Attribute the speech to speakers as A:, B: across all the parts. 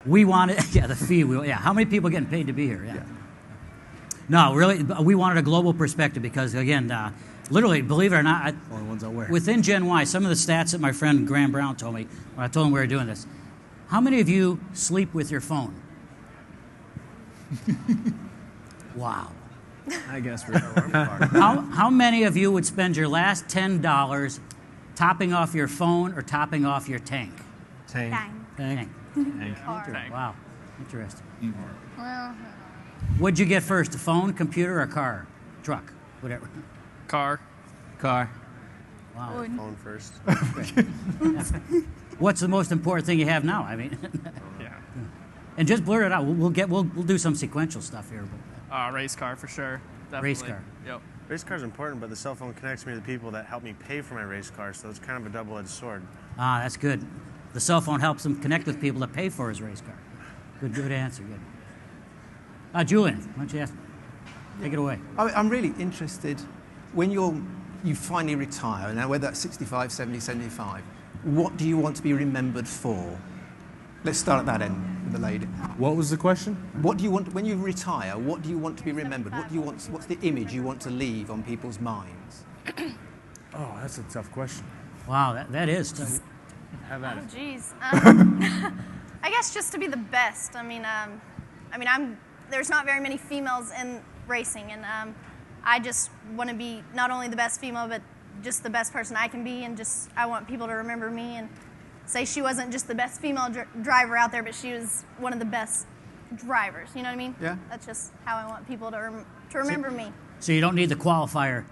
A: We wanted, the fee. How many people are getting paid to be here? Yeah. No, really, we wanted a global perspective because, again, literally, believe it or not,
B: only ones I wear.
A: Within Gen Y, some of the stats that my friend Graham Brown told me when I told him we were doing this. How many of you sleep with your phone? Wow.
B: I guess we're
A: How many of you would spend your last $10 topping off your phone or topping off your tank?
B: Tank.
A: Tank.
C: Tank.
A: Wow. Interesting.
C: Well,
A: What'd you get first, a phone, computer, or car? Truck, whatever.
D: Car.
A: Wow.
E: Phone first.
A: What's the most important thing you have now? I mean,
D: Yeah.
A: and just blur it out. We'll do some sequential stuff here.
D: Race car for sure. Definitely.
A: Race car.
D: Yep.
E: Race car's important, but the cell phone connects me to the people that help me pay for my race car, so it's kind of a double-edged sword.
A: That's good. The cell phone helps him connect with people that pay for his race car. Good answer. Good. Julian, why don't you take it away?
F: I'm really interested when you finally retire, now whether that's 65, 70, 75, what do you want to be remembered for? Let's start at that end with the lady.
B: What was the question?
F: What do you want when you retire? What do you want to be remembered? What do you want? What's the image you want to leave on people's minds?
B: Oh, that's a tough question.
A: Wow, that is tough.
B: Have at it.
C: oh, geez. I guess just to be the best. I mean, there's not very many females in racing, and I just want to be not only the best female, but just the best person I can be, and just I want people to remember me and say she wasn't just the best female driver out there, but she was one of the best drivers. You know what I mean?
F: Yeah.
C: That's just how I want people to remember me.
A: So you don't need the qualifier,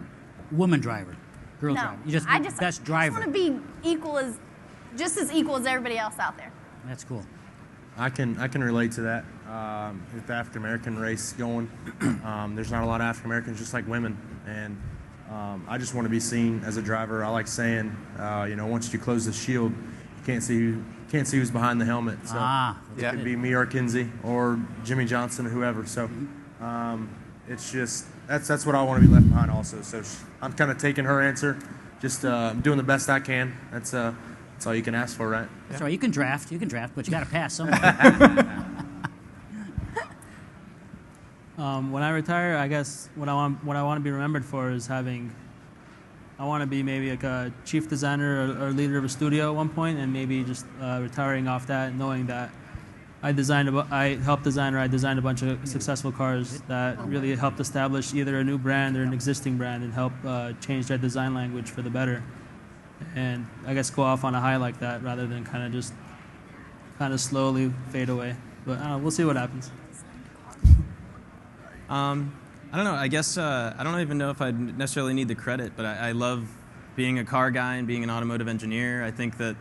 A: woman driver, girl
C: No,
A: driver. You just need the best driver.
C: I just want to be just as equal as everybody else out there.
A: That's cool.
B: I can relate to that. With the African American race going, there's not a lot of African Americans, just like women, and I just want to be seen as a driver. I like saying, once you close the shield, you can't see who's behind the helmet. So it could be me or Kinsey or Jimmy Johnson or whoever. So it's just that's what I want to be left behind also. So I'm kind of taking her answer, just doing the best I can. That's all you can ask for, right?
A: That's right. You can draft, but you got to pass somewhere.
G: When I retire, I guess what I want to be remembered for is I want to be maybe like a chief designer or leader of a studio at one point, and maybe just retiring off that, and knowing that I designed a bunch of successful cars that really helped establish either a new brand or an existing brand, and help change that design language for the better. And I guess go off on a high like that rather than kind of slowly fade away. But we'll see what happens.
H: I don't know. I guess I don't even know if I necessarily need the credit, but I love being a car guy and being an automotive engineer. I think that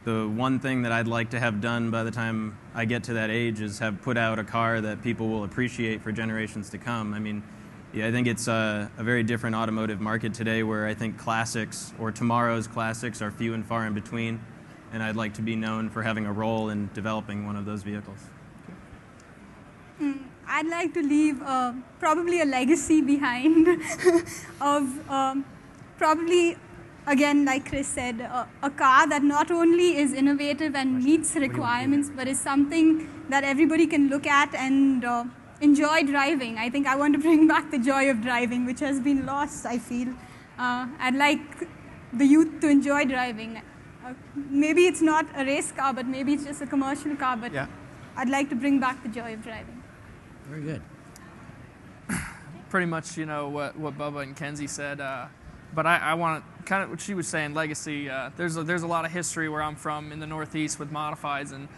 H: the one thing that I'd like to have done by the time I get to that age is have put out a car that people will appreciate for generations to come. I mean, I think it's a very different automotive market today, where I think classics or tomorrow's classics are few and far in between, and I'd like to be known for having a role in developing one of those vehicles.
I: I'd like to leave probably a legacy behind of probably, again, like Chris said, a car that not only is innovative and meets requirements, but is something that everybody can look at and enjoy driving. I think I want to bring back the joy of driving, which has been lost, I feel. I'd like the youth to enjoy driving. Maybe it's not a race car, but maybe it's just a commercial car, but I'd like to bring back the joy of driving.
A: Very good.
D: Pretty much, what Bubba and Kenzie said. But I want kind of what she was saying, legacy. There's a lot of history where I'm from in the Northeast with modifieds, and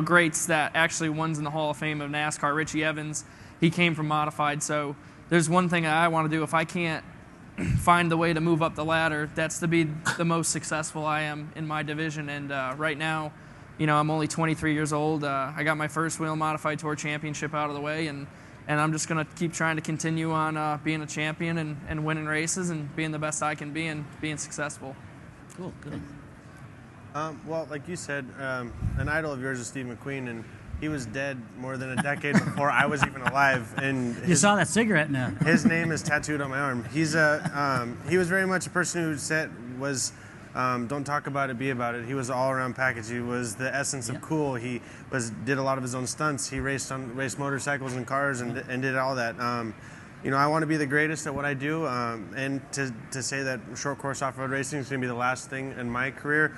D: greats that actually one's in the Hall of Fame of NASCAR. Richie Evans, he came from modified. So there's one thing I want to do. If I can't find the way to move up the ladder, that's to be the most successful I am in my division. And right now, I'm only 23 years old. I got my first wheel modified tour championship out of the way, and I'm just going to keep trying to continue on being a champion and winning races and being the best I can be and being successful.
A: Cool, good.
E: Well, like you said, an idol of yours is Steve McQueen, and he was dead more than a decade before I was even alive. And
A: you saw that cigarette now.
E: His name is tattooed on my arm. He was very much a person who was don't talk about it, be about it. He was an all-around package. He was the essence of cool. He did a lot of his own stunts. He raced motorcycles and cars and did all that. You know, I want to be the greatest at what I do, and to say that short course off-road racing is going to be the last thing in my career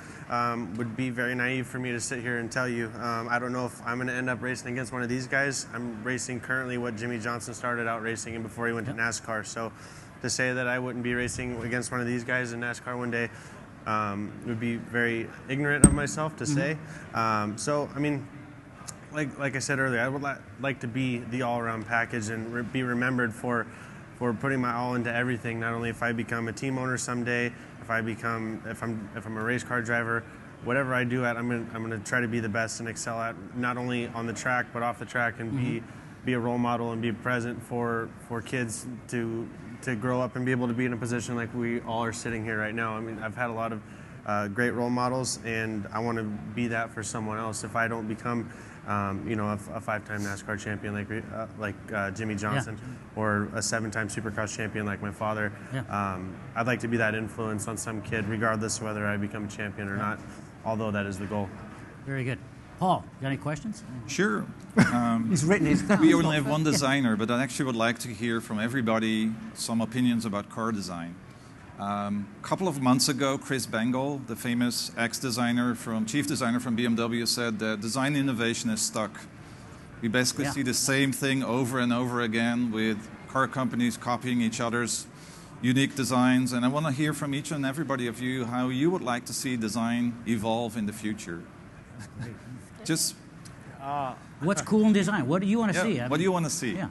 E: would be very naive for me to sit here and tell you. I don't know if I'm going to end up racing against one of these guys. I'm racing currently what Jimmy Johnson started out racing in before he went to NASCAR. So to say that I wouldn't be racing against one of these guys in NASCAR one day would be very ignorant of myself to say. So, I mean, like I said earlier, I would like to be the all-around package and be remembered for putting my all into everything. Not only if I become a team owner someday, if I'm a race car driver, whatever I do I'm gonna try to be the best and excel at, not only on the track but off the track, and be a role model and be present for kids to grow up and be able to be in a position like we all are sitting here right now. I mean, I've had a lot of great role models, and I want to be that for someone else. If I don't become you know, a 5-time NASCAR champion like Jimmy Johnson, or a 7-time Supercross champion like my father. I'd like to be that influence on some kid, regardless of whether I become a champion or not, although that is the goal.
A: Very good. Paul, got any questions?
J: Sure.
F: He's written his
J: We only have one designer, but I actually would like to hear from everybody some opinions about car design. A couple of months ago, Chris Bengal, the famous chief designer from BMW, said that design innovation is stuck. We basically see the same thing over and over again, with car companies copying each other's unique designs. And I want to hear from each and everybody of you how you would like to see design evolve in the future. Just
A: what's cool in design? What do you want to see?
J: What do you want to see?
A: Yeah.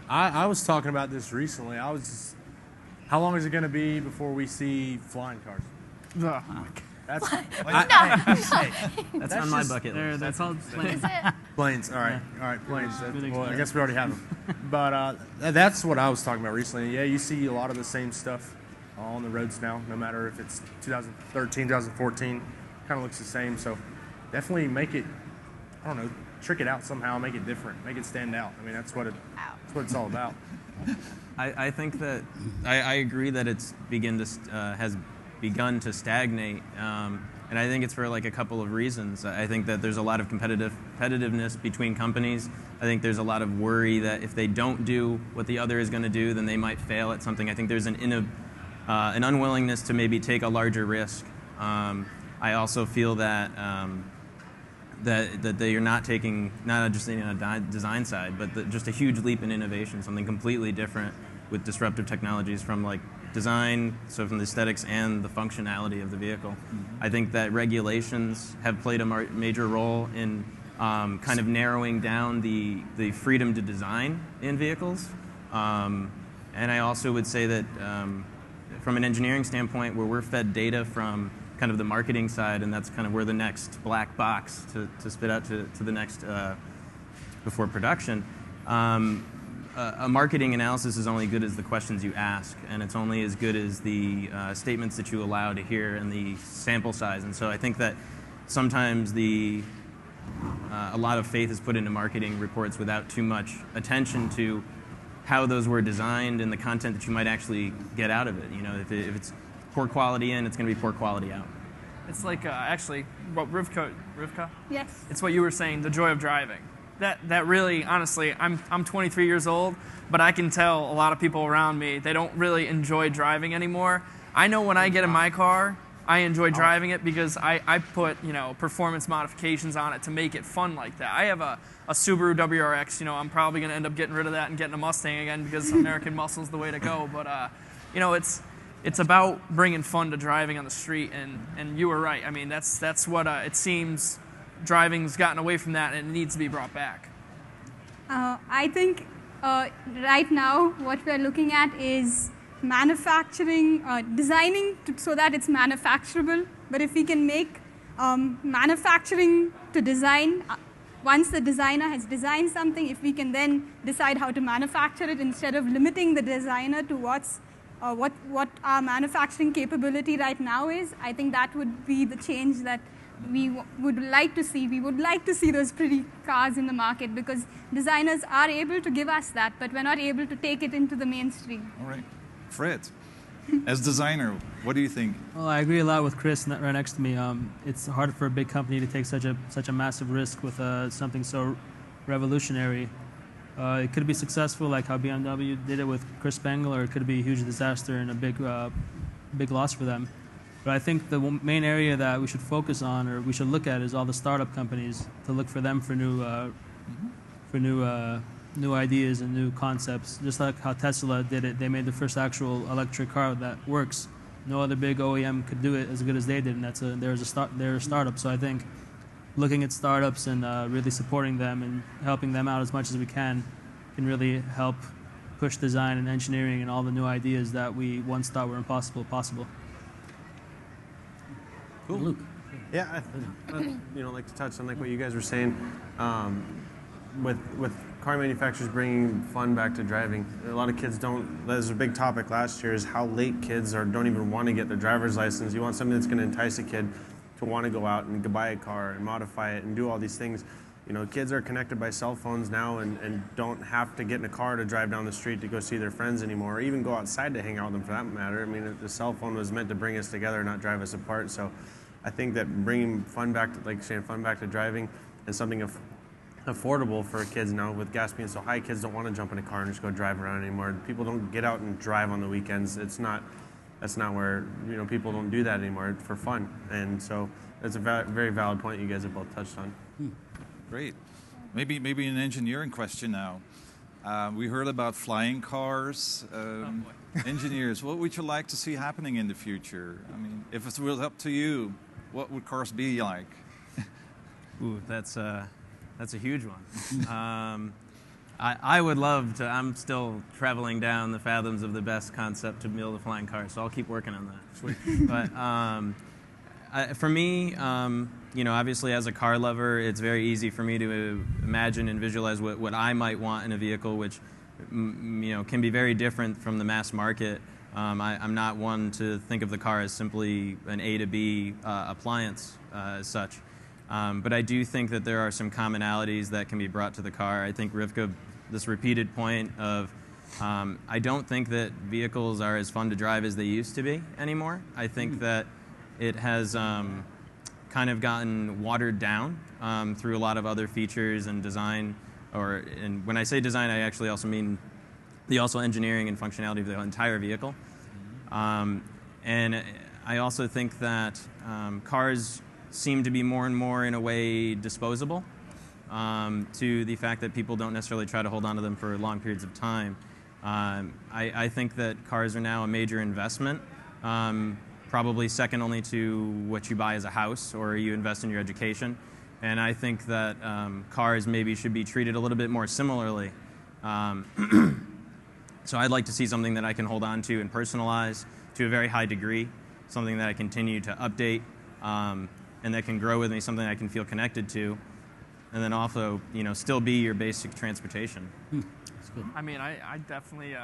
B: I was talking about this recently. How long is it going to be before we see flying cars? That's
H: That's on my bucket list.
G: That's all planes.
B: planes. All right, planes. Well, I guess we already have them. But that's what I was talking about recently. Yeah, you see a lot of the same stuff on the roads now, no matter if it's 2013, 2014. Kind of looks the same. So definitely make it, I don't know, trick it out somehow, make it different, make it stand out. I mean, that's what it's all about.
H: I think that I agree that it's has begun to stagnate, and I think it's for like a couple of reasons. I think that there's a lot of competitiveness between companies. I think there's a lot of worry that if they don't do what the other is going to do, then they might fail at something. I think there's an unwillingness to maybe take a larger risk. I also feel that that they are not taking, not just on a design side, but just a huge leap in innovation, something completely different with disruptive technologies from like design, so from the aesthetics and the functionality of the vehicle. I think that regulations have played a major role in kind of narrowing down the freedom to design in vehicles. And I also would say that from an engineering standpoint, where we're fed data from kind of the marketing side, and that's kind of where the next black box to spit out to the next before production. A marketing analysis is only good as the questions you ask, and it's only as good as the statements that you allow to hear and the sample size. And so I think that sometimes a lot of faith is put into marketing reports without too much attention to how those were designed and the content that you might actually get out of it. You know, if it's poor quality in, it's going to be poor quality out.
D: It's like actually what Rivka.
I: Yes.
D: It's what you were saying, the joy of driving. That really, honestly, I'm 23 years old, but I can tell a lot of people around me, they don't really enjoy driving anymore. I know when I get in my car, I enjoy driving it because I put, performance modifications on it to make it fun like that. I have a Subaru WRX, I'm probably going to end up getting rid of that and getting a Mustang again because American muscle is the way to go. But, it's about bringing fun to driving on the street, and you were right. I mean, that's what it seems driving's gotten away from that, and it needs to be brought back.
I: I think right now what we're looking at is manufacturing, designing so that it's manufacturable. But if we can make manufacturing to design, once the designer has designed something, if we can then decide how to manufacture it instead of limiting the designer to what our manufacturing capability right now is, I think that would be the change that we would like to see. We would like to see those pretty cars in the market because designers are able to give us that, but we're not able to take it into the mainstream.
J: All right. Fred. As designer, what do you think?
G: Well, I agree a lot with Chris right next to me. It's hard for a big company to take such a massive risk with something so revolutionary. It could be successful, like how BMW did it with Chris Bangle, or it could be a huge disaster and a big loss for them. But I think the main area that we should focus on, or we should look at, is all the startup companies, to look for them for new ideas and new concepts. Just like how Tesla did it, they made the first actual electric car that works. No other big OEM could do it as good as they did, and they're a startup. So I think looking at startups and really supporting them and helping them out as much as we can really help push design and engineering and all the new ideas that we once thought were impossible possible.
A: Cool. Luke.
E: Yeah, I'd like to touch on like what you guys were saying, with car manufacturers bringing fun back to driving. A lot of kids don't. That was a big topic last year, is how late kids don't even want to get their driver's license. You want something that's going to entice a kid to want to go out and buy a car and modify it and do all these things. Kids are connected by cell phones now and don't have to get in a car to drive down the street to go see their friends anymore, or even go outside to hang out with them for that matter. I mean, the cell phone was meant to bring us together, not drive us apart. So I think that bringing fun back to driving, and something affordable for kids now, with gas being so high, kids don't want to jump in a car and just go drive around anymore. People don't get out and drive on the weekends. That's not where, people don't do that anymore for fun. And so that's a very valid point you guys have both touched on.
J: Great. Maybe an engineering question now. We heard about flying cars. Engineers, what would you like to see happening in the future? I mean, if it was up to you, what would cars be like?
H: Ooh, that's a huge one. I would love to. I'm still traveling down the fathoms of the best concept to build a flying car, so I'll keep working on that. Sweet. But for me, obviously as a car lover, it's very easy for me to imagine and visualize what I might want in a vehicle, which can be very different from the mass market. I'm not one to think of the car as simply an A to B appliance as such. But I do think that there are some commonalities that can be brought to the car. I think Rivka, this repeated point of, I don't think that vehicles are as fun to drive as they used to be anymore. I think that it has kind of gotten watered down through a lot of other features and design. And when I say design, I actually also mean the engineering and functionality of the entire vehicle. And I also think that cars seem to be more and more, in a way, disposable, to the fact that people don't necessarily try to hold on to them for long periods of time. I think that cars are now a major investment, probably second only to what you buy as a house or you invest in your education. And I think that cars maybe should be treated a little bit more similarly. So I'd like to see something that I can hold on to and personalize to a very high degree, something that I continue to update, and that can grow with me, something I can feel connected to, and then also, still be your basic transportation.
A: That's good.
D: I mean, I definitely,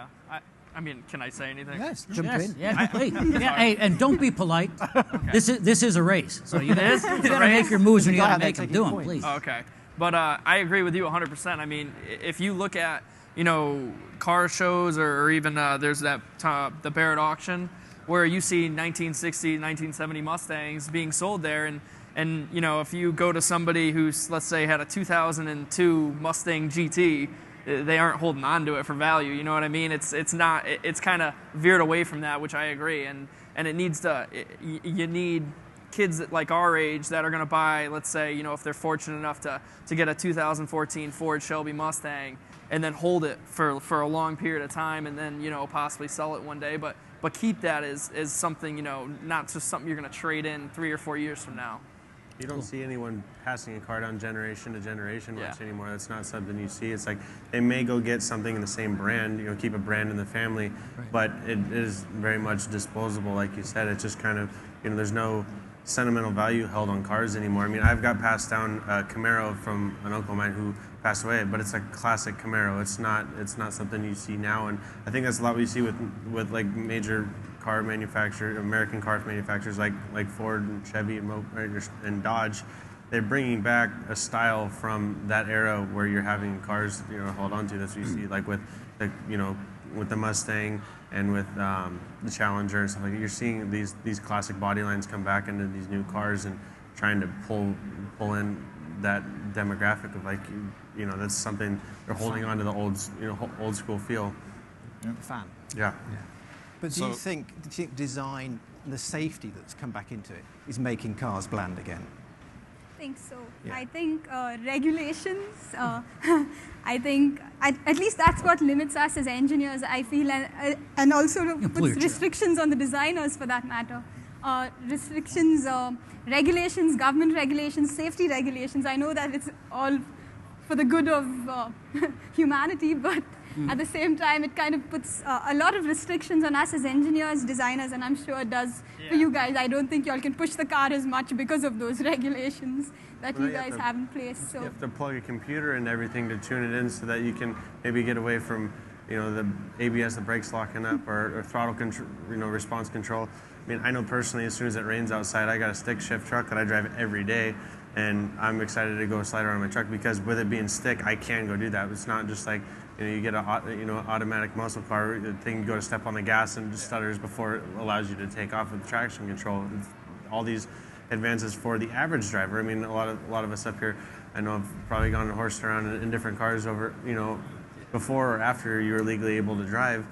D: can I say anything?
A: Yes, jump in. Yeah, please. Hey, and don't be polite. Okay. This is a race, so you got to make your moves when you got to make them. Do them, please.
D: Okay, but I agree with you 100%. I mean, if you look at car shows, or even there's that the Barrett auction, where you see 1960, 1970 Mustangs being sold there, and if you go to somebody who's, let's say, had a 2002 Mustang GT, they aren't holding on to it for value. You know what I mean? It's kind of veered away from that, which I agree. And it needs to. You need kids like our age that are going to buy, let's say, if they're fortunate enough to get a 2014 Ford Shelby Mustang and then hold it for a long period of time, and then possibly sell it one day, but keep that as something, not just something you're going to trade in 3 or 4 years from now.
E: You don't see anyone passing a car down generation to generation much anymore. That's not something you see. It's like they may go get something in the same brand, keep a brand in the family, but it is very much disposable, like you said. It's just kind of, there's no sentimental value held on cars anymore. I mean, I've got passed down a Camaro from an uncle of mine who passed away, but it's a classic Camaro. It's not something you see now, and I think that's a lot we see with like major car manufacturers, American car manufacturers like Ford and Chevy and Dodge. They're bringing back a style from that era where you're having cars, hold on to. That's what you see, like with the the Mustang and with the Challenger and stuff like that. You're seeing these classic body lines come back into these new cars and trying to pull in that demographic of like, that's something they're holding on to the old school feel.
F: Fan.
E: Yeah.
F: But do you think design, the safety that's come back into it, is making cars bland again?
I: I think so.
F: Yeah.
I: I think regulations, I think at least that's what limits us as engineers, I feel, and also puts restrictions on the designers for that matter. Restrictions, regulations, government regulations, safety regulations. I know that it's all for the good of humanity, but at the same time, it kind of puts a lot of restrictions on us as engineers, designers, and I'm sure it does for you guys. I don't think y'all can push the car as much because of those regulations that you guys have in place. So
E: you have to plug a computer and everything to tune it in so that you can maybe get away from, the ABS, the brakes locking up, or throttle control, response control. I mean, I know personally, as soon as it rains outside, I got a stick shift truck that I drive every day, and I'm excited to go slide around my truck because with it being stick, I can go do that. It's not just like, you get a automatic muscle car, the thing, you go to step on the gas and it just stutters before it allows you to take off with traction control. All these advances for the average driver. I mean, a lot of us up here, I know I've probably gone and horsed around in different cars over, before or after you were legally able to drive.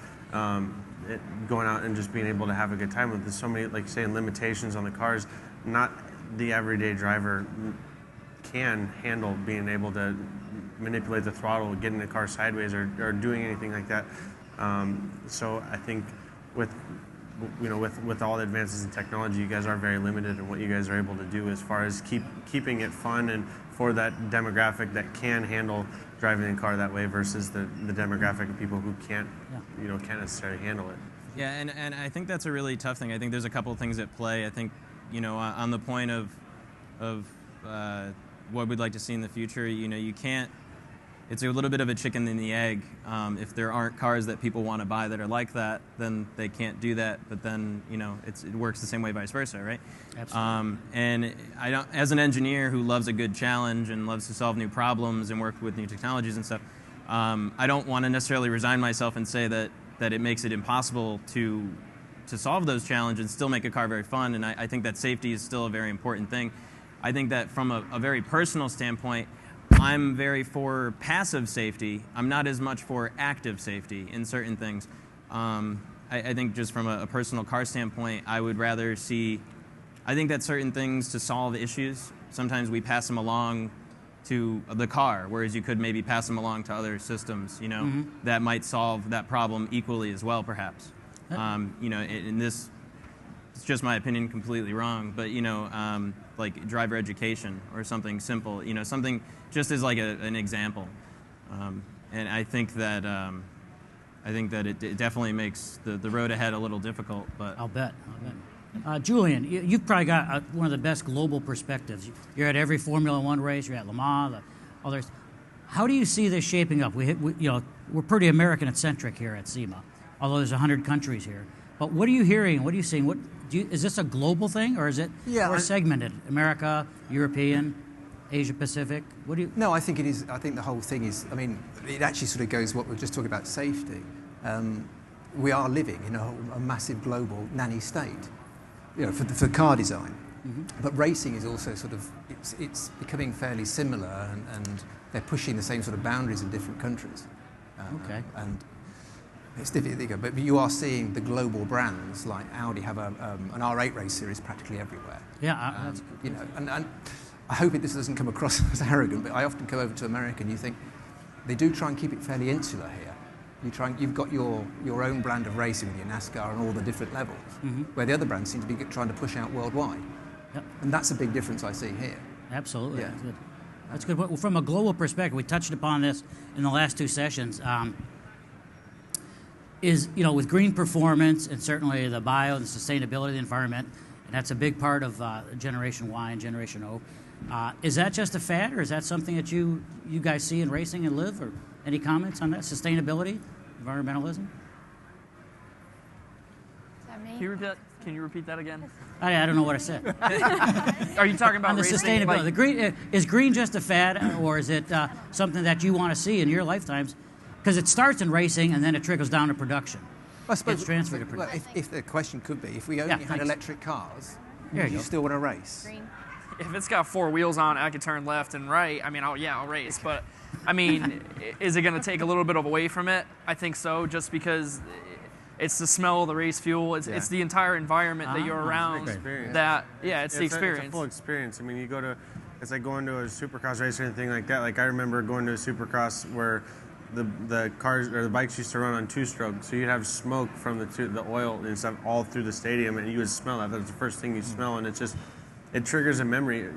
E: Going out and just being able to have a good time with. There's so many, like saying, limitations on the cars. Not the everyday driver can handle being able to manipulate the throttle, getting the car sideways, or doing anything like that. So I think with all the advances in technology, you guys are very limited in what you guys are able to do as far as keeping it fun and for that demographic that can handle driving a car that way versus the demographic of people who can't necessarily handle it.
H: Yeah, and I think that's a really tough thing. I think there's a couple of things at play. I think, on the point of what we'd like to see in the future, you can't, it's a little bit of a chicken and the egg. If there aren't cars that people want to buy that are like that, then they can't do that. But then, it works the same way vice versa, right?
A: Absolutely.
H: And as an engineer who loves a good challenge and loves to solve new problems and work with new technologies and stuff, I don't want to necessarily resign myself and say that it makes it impossible to solve those challenges and still make a car very fun. And I think that safety is still a very important thing. I think that from a very personal standpoint, I'm very for passive safety. I'm not as much for active safety in certain things. I think just from a personal car standpoint, I would rather see, I think that certain things to solve issues, sometimes we pass them along to the car, whereas you could maybe pass them along to other systems, that might solve that problem equally as well, perhaps. In this, it's just my opinion, completely wrong, but like driver education or something simple, something just as like an example. And I think that it definitely makes the road ahead a little difficult. But
A: I'll bet. Julian, you've probably got one of the best global perspectives. You're at every Formula One race. You're at Le Mans, the others. How do you see this shaping up? We're pretty American-centric here at SEMA, although there's 100 countries here. But what are you hearing? What are you seeing? Is this a global thing, or is it more segmented? America, European, Asia Pacific?
F: No, I think it is. I think the whole thing is. I mean, it actually sort of goes what we're just talking about safety. We are living in a massive global nanny state, for car design. Mm-hmm. But racing is also sort of it's becoming fairly similar, and they're pushing the same sort of boundaries in different countries.
A: Okay.
F: And it's difficult, but you are seeing the global brands like Audi have an R8 race series practically everywhere.
A: Yeah, that's
F: and I hope this doesn't come across as arrogant, but I often go over to America and you think they do try and keep it fairly insular here. You've got your own brand of racing with your NASCAR and all the different levels, where the other brands seem to be trying to push out worldwide.
A: Yep. And
F: that's a big difference I see here.
A: Absolutely.
F: Yeah.
A: That's good. Well, from a global perspective, we touched upon this in the last two sessions. With green performance and certainly the bio and sustainability of the environment, and that's a big part of Generation Y and Generation O. Is that just a fad, or is that something that you guys see in racing and live? Or any comments on that? Sustainability, environmentalism?
C: Is that me?
D: Can you repeat that again?
A: I don't know what I said.
D: Are you talking about
A: on the
D: racing?
A: sustainability?
D: Like,
A: The green is green just a fad, or is it something that you want to see in your lifetimes Because it starts in racing and then it trickles down to production.
F: I suppose,
A: It's transferred to
F: well,
A: production.
F: if the question could be, if we only had
A: thanks.
F: electric cars,
A: There
F: would
A: you
F: you
A: go.
F: still want to race?
C: Green.
D: If it's got 4 wheels on it, I could turn left and right. I mean, I'll race. But I mean, is it going to take a little bit away from it? I think so, just because it's the smell of the race fuel. It's the entire environment that you're around.
E: Experience.
D: That it's the experience.
E: It's a full experience. I mean, you go to, it's like going to a supercross race or anything like that. Like I remember going to a supercross where the cars or the bikes used to run on 2-stroke, so you'd have smoke from the oil and stuff all through the stadium, and you would smell that. That's the first thing you smell, and it triggers a memory,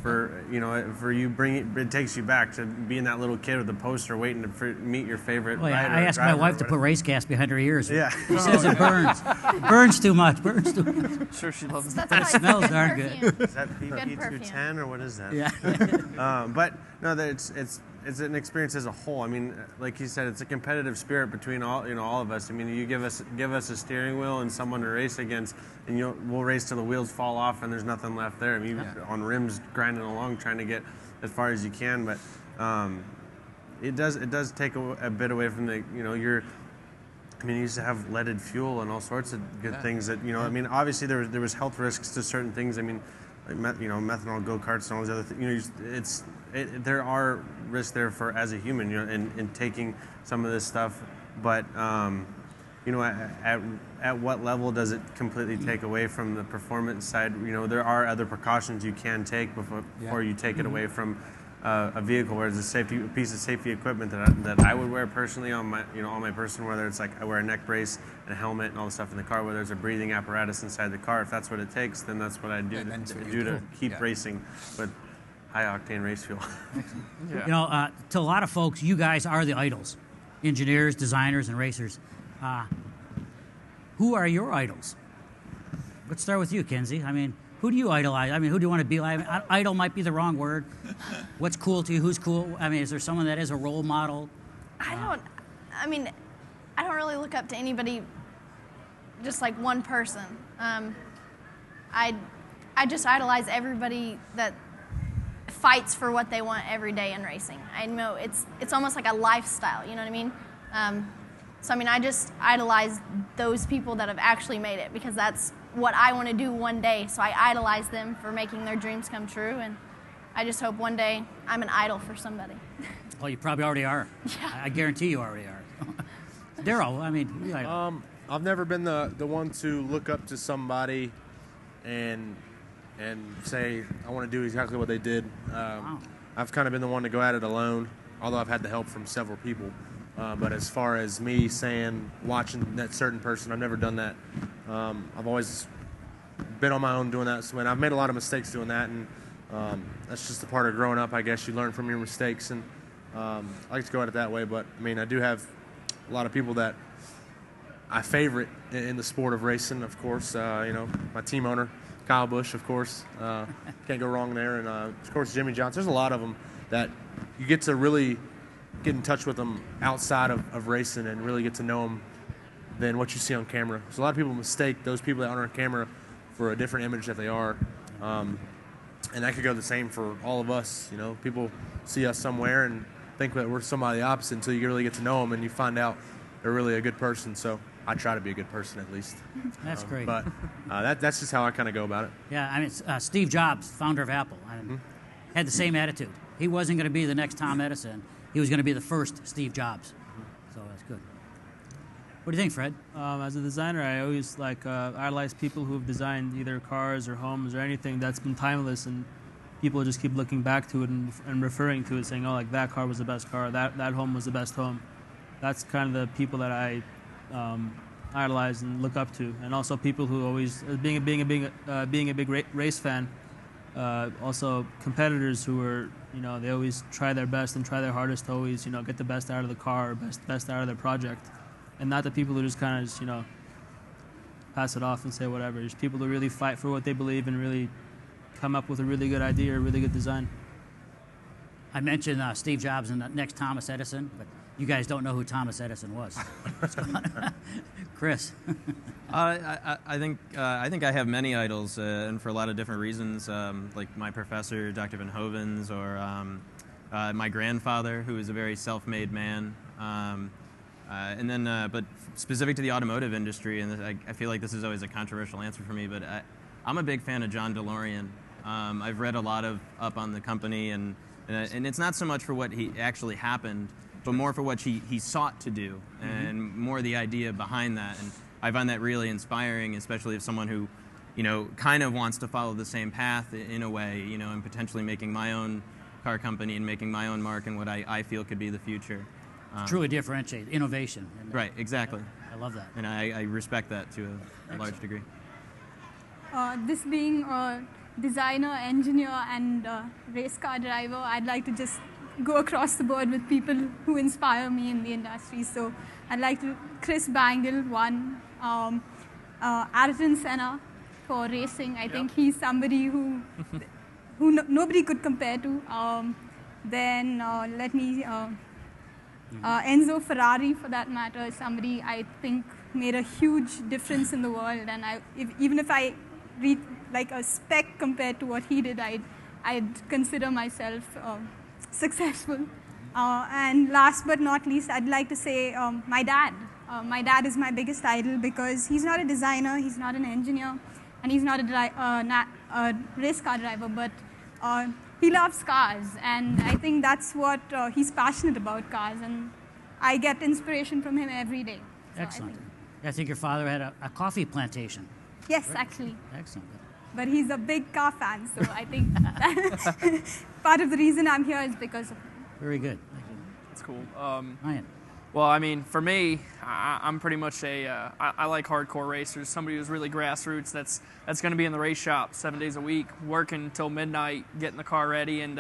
E: for you. It takes you back to being that little kid with the poster waiting to meet your favorite.
A: Well,
E: rider
A: I
E: or
A: asked my
E: driver or
A: wife to
E: whatever.
A: put race gas behind her ears.
E: Yeah.
A: She says it burns. Burns too much. Burns too much.
D: I'm sure she loves that.
C: That's why
A: smells
C: it's
A: darn
C: good
A: good.
C: perfume.
E: Is that PP210 or what is that?
A: Yeah.
E: But no, it's an experience as a whole. I mean, like you said, it's a competitive spirit between all of us. I mean, you give us a steering wheel and someone to race against, and we'll race till the wheels fall off and there's nothing left there. I mean, on rims grinding along trying to get as far as you can, but it does take a bit away from the you used to have leaded fuel and all sorts of good things that I mean, obviously there was health risks to certain things. I mean, like methanol go-karts and all these other things. There are risks there for as a human, in taking some of this stuff. But at what level does it completely take away from the performance side? There are other precautions you can take before you take it away from a vehicle. Where there's a piece of safety equipment that I would wear personally on my person, whether it's like I wear a neck brace and a helmet and all the stuff in the car, where there's a breathing apparatus inside the car. If that's what it takes, then that's what I do to keep racing with high octane race fuel.
A: To a lot of folks, you guys are the idols, engineers, designers, and racers. Who are your idols? Let's start with you, Kenzie. I mean, who do you idolize? I mean, who do you want to be like? I mean, idol might be the wrong word. What's cool to you? Who's cool? I mean, is there someone that is a role model?
C: I don't really look up to anybody, just like one person. I just idolize everybody that fights for what they want every day in racing. I know it's almost like a lifestyle. You know what I mean? So I mean, I just idolize those people that have actually made it, because that's what I want to do one day. So I idolize them for making their dreams come true, and I just hope one day I'm an idol for somebody.
A: Well, you probably already are.
C: Yeah.
A: I guarantee you already are. Daryl, I mean, you idol.
B: I've never been the one to look up to somebody and say I want to do exactly what they did.
A: Wow.
B: I've kind of been the one to go at it alone, although I've had the help from several people. But as far as me watching that certain person, I've never done that. I've always been on my own doing that. So, and I've made a lot of mistakes doing that, and that's just a part of growing up. I guess you learn from your mistakes, and I like to go at it that way. But I mean, I do have a lot of people that I favorite in the sport of racing. Of course, my team owner, Kyle Busch, of course, can't go wrong there, and of course Jimmy Johnson. There's a lot of them that you get to really get in touch with them outside of racing and really get to know them than what you see on camera. So a lot of people mistake those people that aren't on camera for a different image that they are, and that could go the same for all of us. People see us somewhere and think that we're somebody opposite until you really get to know them and you find out they're really a good person. So I try to be a good person at least.
A: That's great.
B: But that's just how I kind of go about it.
A: Yeah, I mean, Steve Jobs, founder of Apple, had the same attitude. He wasn't going to be the next Tom Edison. He was going to be the first Steve Jobs. So that's good. What do you think, Fred?
G: As a designer, I always idolize people who've designed either cars or homes or anything that's been timeless, and people just keep looking back to it and referring to it, saying, "Oh, like that car was the best car. That home was the best home." That's kind of the people that I idolize and look up to, and also people who always being a big race fan. Also competitors who are, they always try their best and try their hardest to always, get the best out of the car, or best out of their project. And not the people who just kind of just, pass it off and say whatever. Just people who really fight for what they believe and really come up with a really good idea or a really good design.
A: I mentioned Steve Jobs and the next Thomas Edison, but you guys don't know who Thomas Edison was. Chris.
H: I think I have many idols, and for a lot of different reasons, like my professor, Dr. Van Hovens, or my grandfather, who was a very self-made man. And then, but specific to the automotive industry, and I feel like this is always a controversial answer for me, but I'm a big fan of John DeLorean. I've read a lot up on the company, and it's not so much for what he actually happened, but more for what he sought to do, and more the idea behind that. And I find that really inspiring, especially if someone who, kind of wants to follow the same path in a way, and potentially making my own car company and making my own mark and what I feel could be the future.
A: Truly differentiate innovation.
H: Right, exactly.
A: I love that.
H: And I respect that to a large degree.
I: This being a designer, engineer, and race car driver, I'd like to just go across the board with people who inspire me in the industry. So I'd like to, Chris Bangle, one, Ayrton Senna for racing. I think he's somebody who nobody could compare to. Then let me, Enzo Ferrari, for that matter, is somebody I think made a huge difference in the world. And even if I read like a speck compared to what he did, I'd consider myself successful. And last but not least, I'd like to say my dad. My dad is my biggest idol because he's not a designer, he's not an engineer, and he's not a race car driver, but he loves cars, and I think that's what he's passionate about, cars, and I get inspiration from him every day. So
A: Excellent. I think your father had a coffee plantation.
I: Yes, actually.
A: Excellent.
I: But he's a big car fan, so I think part of the reason I'm here is because of him.
A: Very good.
D: That's cool.
A: Ryan.
D: Well, I mean, for me, I'm pretty much I like hardcore racers. Somebody who's really grassroots. That's going to be in the race shop 7 days a week, working until midnight, getting the car ready. And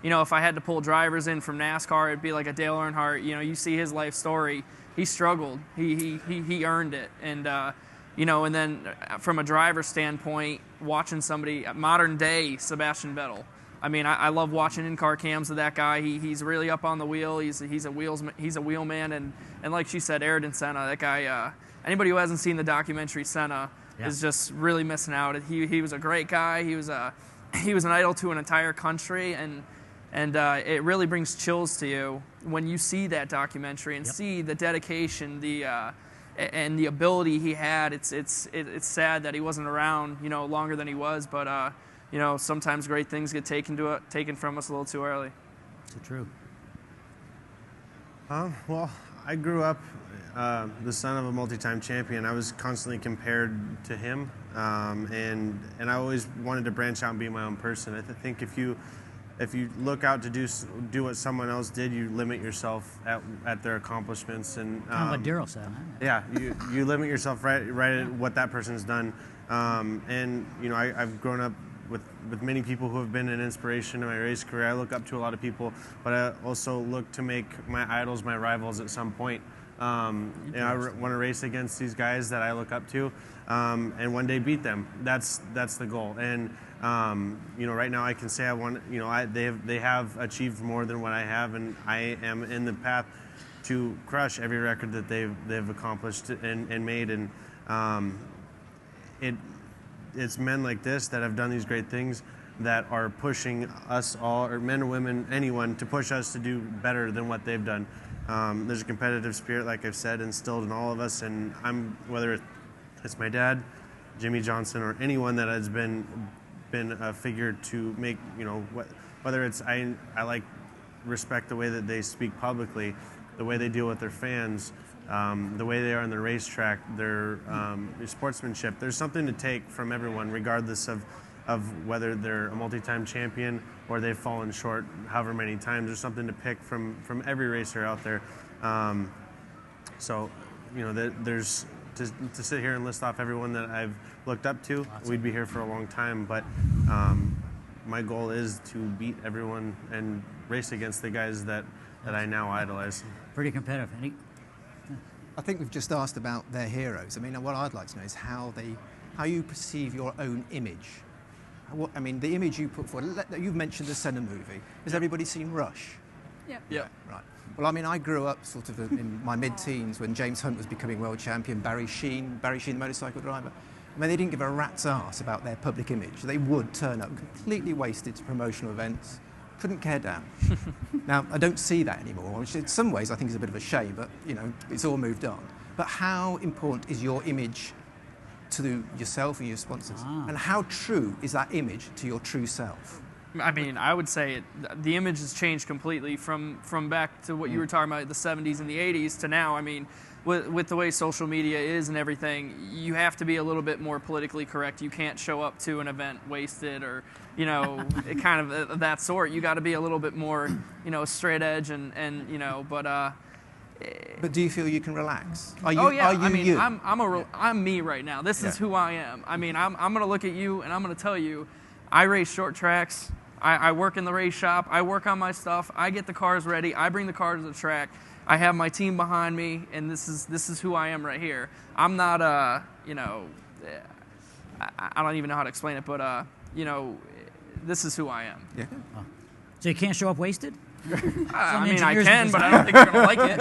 D: if I had to pull drivers in from NASCAR, it'd be like a Dale Earnhardt. You see his life story. He struggled. He earned it. And and then from a driver standpoint, watching somebody modern day Sebastian Vettel. I mean, I love watching in-car cams of that guy. He's really up on the wheel. He's a wheelman, and like she said, Ayrton Senna. That guy. Anybody who hasn't seen the documentary Senna is just really missing out. He was a great guy. He was an idol to an entire country, and it really brings chills to you when you see that documentary and see the dedication, and the ability he had. It's sad that he wasn't around longer than he was, but. Sometimes great things get taken from us a little too early.
A: So true.
E: Well, I grew up the son of a multi-time champion. I was constantly compared to him, and I always wanted to branch out and be my own person. I think if you look out to do what someone else did, you limit yourself at their accomplishments. And
A: kind of what Daryl said. Huh?
E: Yeah, you limit yourself right at what that person's done. I've grown up with many people who have been an inspiration in my race career. I look up to a lot of people, but I also look to make my idols my rivals at some point. I want to race against these guys that I look up to, and one day beat them. That's the goal. And right now I can say they have achieved more than what I have, and I am in the path to crush every record that they've accomplished and made. And it's men like this that have done these great things that are pushing us all, or men or women, anyone, to push us to do better than what they've done. There's a competitive spirit, like I've said, instilled in all of us, and whether it's my dad, Jimmy Johnson, or anyone that has been a figure to make, whether it's I respect the way that they speak publicly, the way they deal with their fans, the way they are on the racetrack, their sportsmanship. There's something to take from everyone, regardless of whether they're a multi-time champion or they've fallen short however many times. There's something to pick from every racer out there. There's to sit here and list off everyone that I've looked up to, we'd be here for a long time. But my goal is to beat everyone and race against the guys that I now idolize.
A: Pretty competitive.
F: I think we've just asked about their heroes. I mean, what I'd like to know is how you perceive your own image. The image you put forward. You've mentioned the Senna movie. Has everybody seen Rush?
I: Yeah.
F: Right. Well, I grew up sort of in my mid-teens when James Hunt was becoming world champion, Barry Sheene, the motorcycle driver. They didn't give a rat's ass about their public image. They would turn up completely wasted to promotional events, couldn't care down. Now, I don't see that anymore, which in some ways I think is a bit of a shame, but it's all moved on. But how important is your image to yourself and your sponsors? And how true is that image to your true self?
D: I mean, I would say the image has changed completely from back to what you were talking about, the 70s and the 80s, to now. I mean, with the way social media is and everything, you have to be a little bit more politically correct. You can't show up to an event wasted or, kind of that sort. You got to be a little bit more, straight edge and
F: But do you feel you can relax? Are you,
D: oh yeah,
F: are you
D: I mean,
F: you?
D: I'm me right now. This is who I am. I mean, I'm going to look at you and I'm going to tell you, I race short tracks. I work in the race shop. I work on my stuff. I get the cars ready. I bring the cars to the track. I have my team behind me, and this is who I am right here. I'm not I don't even know how to explain it, but this is who I am.
F: Yeah.
A: So you can't show up wasted?
D: I mean, I can, but I don't think you're gonna like it.